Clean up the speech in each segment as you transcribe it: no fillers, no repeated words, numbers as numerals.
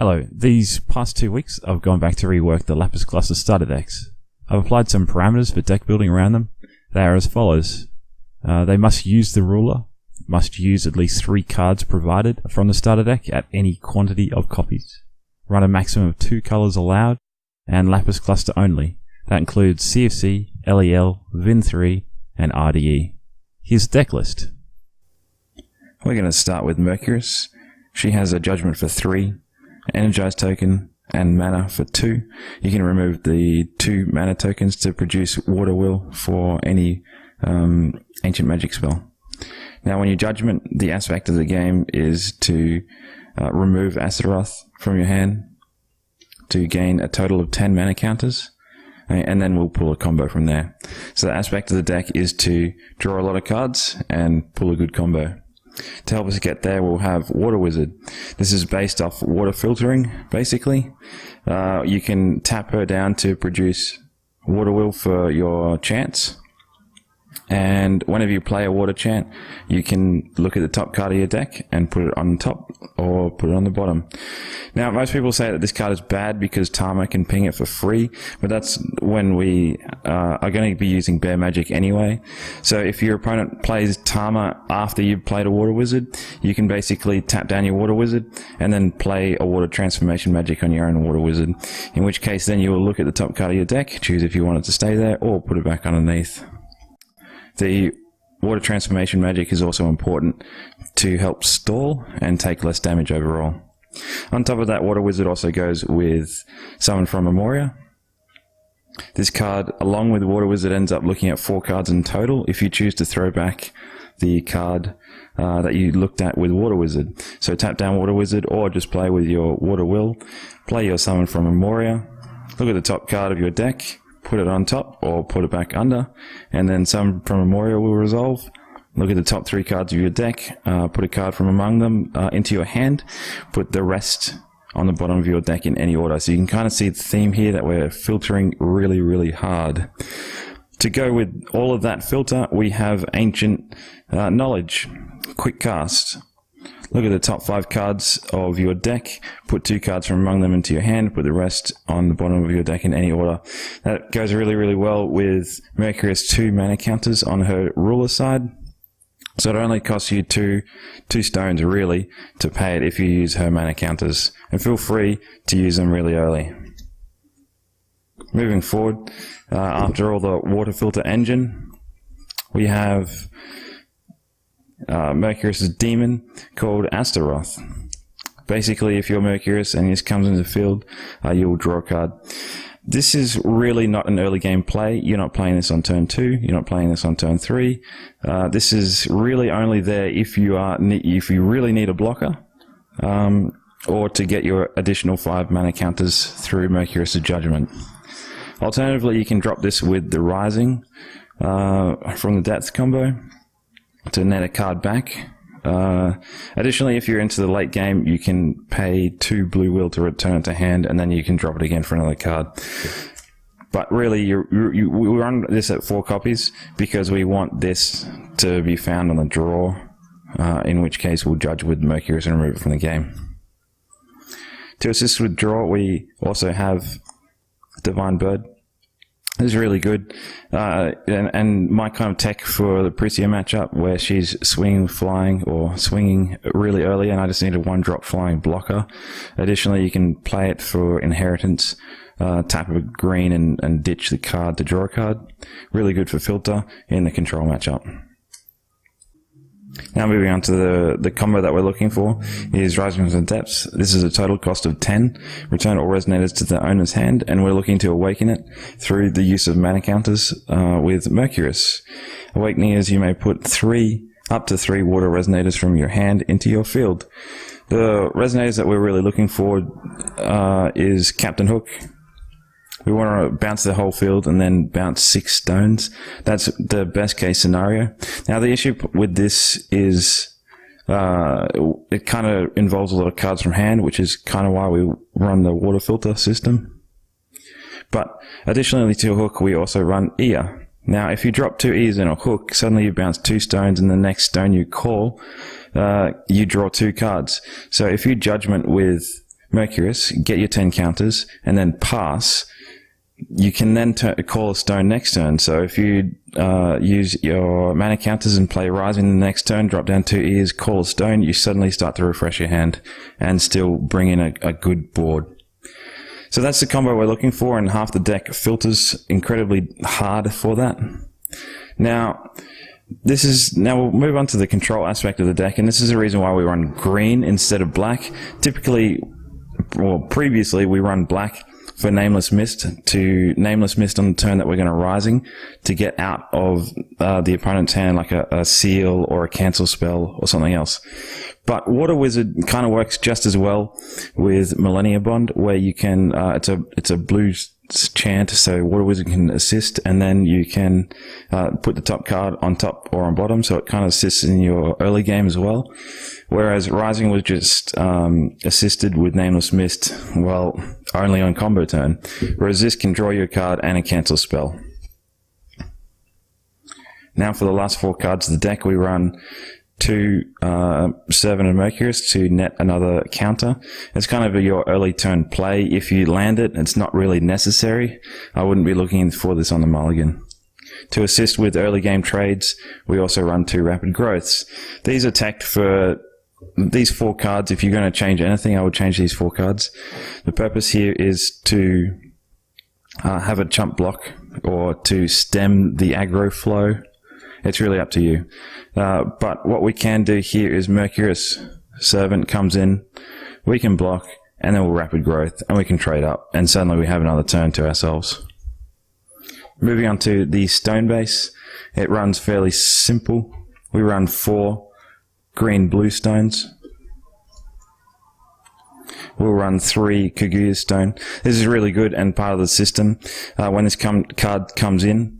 Hello, these past 2 weeks I've gone back to rework the Lapis Cluster starter decks. I've applied some parameters for deck building around them. They are as follows. They must use the ruler, must use at least 3 cards provided from the starter deck at any quantity of copies, run a maximum of 2 colors allowed, and Lapis Cluster only. That includes CFC, LEL, Vin3, and RDE. Here's the deck list. We're going to start with Mercurius. She has a judgment for 3, energize token, and mana for 2. You can remove the 2 mana tokens to produce Water Will for any ancient magic spell. Now when you judgment, the aspect of the game is to remove Astaroth from your hand to gain a total of 10 mana counters, and then we'll pull a combo from there. So the aspect of the deck is to draw a lot of cards and pull a good combo. To help us get there, we'll have Water Wizard. This is based off water filtering, basically. You can tap her down to produce Water Will for your chants. And whenever you play a water chant, you can look at the top card of your deck and put it on top or put it on the bottom. Now, most people say that this card is bad because Tama can ping it for free, but that's when we are going to be using Bear Magic anyway. So if your opponent plays Tama after you've played a Water Wizard, you can basically tap down your Water Wizard and then play a Water Transformation Magic on your own Water Wizard, in which case then you will look at the top card of your deck, choose if you want it to stay there, or put it back underneath. The Water Transformation Magic is also important to help stall and take less damage overall. On top of that, Water Wizard also goes with Summon from Memoria. This card, along with Water Wizard, ends up looking at 4 cards in total if you choose to throw back the card that you looked at with Water Wizard. So tap down Water Wizard or just play with your Water Will, play your Summon from Memoria, look at the top card of your deck, put it on top or put it back under, and then Summon from Memoria will resolve. Look at the top 3 cards of your deck, put a card from among them into your hand, put the rest on the bottom of your deck in any order. So you can kind of see the theme here that we're filtering really, really hard. To go with all of that filter, we have Ancient Knowledge, Quick Cast. Look at the top 5 cards of your deck, put 2 cards from among them into your hand, put the rest on the bottom of your deck in any order. That goes really, really well with Mercurius' 2 mana counters on her ruler side. So it only costs you two stones really to pay it if you use her mana counters. And feel free to use them really early. Moving forward, after all the water filter engine, we have Mercurius' demon called Astaroth. Basically, if you're Mercurius and this comes into the field, you will draw a card. This is really not an early game play. You're not playing this on turn 2. You're not playing this on turn 3. This is really only there if you really need a blocker, or to get your additional 5 mana counters through Mercurius' Judgment. Alternatively, you can drop this with the Rising from the Depth combo to net a card back. Additionally, if you're into the late game, you can pay 2 blue will to return it to hand, and then you can drop it again for another card. But really, we run this at 4 copies because we want this to be found on the draw, in which case we'll judge with Mercurius and remove it from the game. To assist with draw, we also have Divine Bird. This is really good, and my kind of tech for the Prisia matchup, where she's swinging flying or swinging really early, and I just need a 1-drop flying blocker. Additionally, you can play it for inheritance, tap a green and ditch the card to draw a card. Really good for filter in the control matchup. Now moving on to the combo that we're looking for is Rising from the Depths. This is a total cost of 10. Return all resonators to the owner's hand, and we're looking to awaken it through the use of mana counters with Mercurius. Awakening is you may put up to 3 water resonators from your hand into your field. The resonators that we're really looking for is Captain Hook. We want to bounce the whole field and then bounce 6 stones. That's the best case scenario. Now the issue with this is it kind of involves a lot of cards from hand, which is kind of why we run the water filter system. But additionally to a hook, we also run ear. Now if you drop 2 ears in a hook, suddenly you bounce 2 stones, and the next stone you call, you draw 2 cards. So if you judgment with Mercurius, get your 10 counters, and then pass. You can then call a stone next turn. So if you use your mana counters and play Rising the next turn, drop down 2 ears, call a stone, you suddenly start to refresh your hand and still bring in a good board. So that's the combo we're looking for, and half the deck filters incredibly hard for that. Now we'll move on to the control aspect of the deck, and this is the reason why we run green instead of black. Previously we run black for Nameless Mist, to Nameless Mist on the turn that we're going to Rising, to get out of the opponent's hand like a seal or a cancel spell or something else. But Water Wizard kind of works just as well with Millennia Bond, where you can, it's a blue chant, so Water Wizard can assist, and then you can put the top card on top or on bottom, so it kind of assists in your early game as well. Whereas Rising was just assisted with Nameless Mist, well, only on combo turn. Whereas this can draw you a card and a cancel spell. Now for the last 4 cards of the deck, we run 2 Servant of Mercurius to net another counter. It's kind of your early turn play. If you land it, it's not really necessary. I wouldn't be looking for this on the mulligan. To assist with early game trades, we also run 2 Rapid Growths. These are tacked for these 4 cards. If you're going to change anything, I would change these 4 cards. The purpose here is to have a chump block or to stem the aggro flow. It's really up to you. But what we can do here is Mercurius Servant comes in, we can block, and then we'll Rapid Growth, and we can trade up, and suddenly we have another turn to ourselves. Moving on to the Stone base, it runs fairly simple. We run 4 green-blue stones. We'll run 3 Kaguya Stone. This is really good and part of the system. When this card comes in,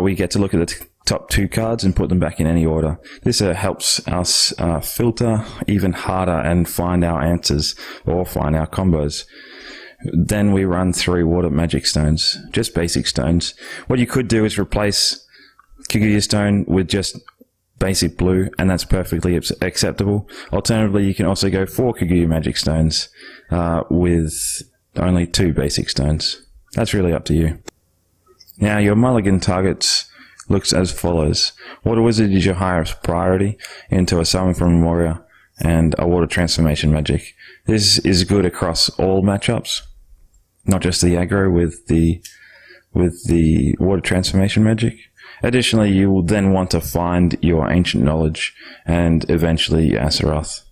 we get to look at the top 2 cards and put them back in any order. This helps us filter even harder and find our answers or find our combos. Then we run 3 water magic stones, just basic stones. What you could do is replace Kaguya Stone with just basic blue, and that's perfectly acceptable. Alternatively, you can also go 4 Kaguya magic stones with only 2 basic stones. That's really up to you. Now, your mulligan targets looks as follows. Water Wizard is your highest priority into a Summon from Memoria and a Water Transformation Magic. This is good across all matchups, not just the aggro with the Water Transformation Magic. Additionally, you will then want to find your Ancient Knowledge and eventually Azeroth.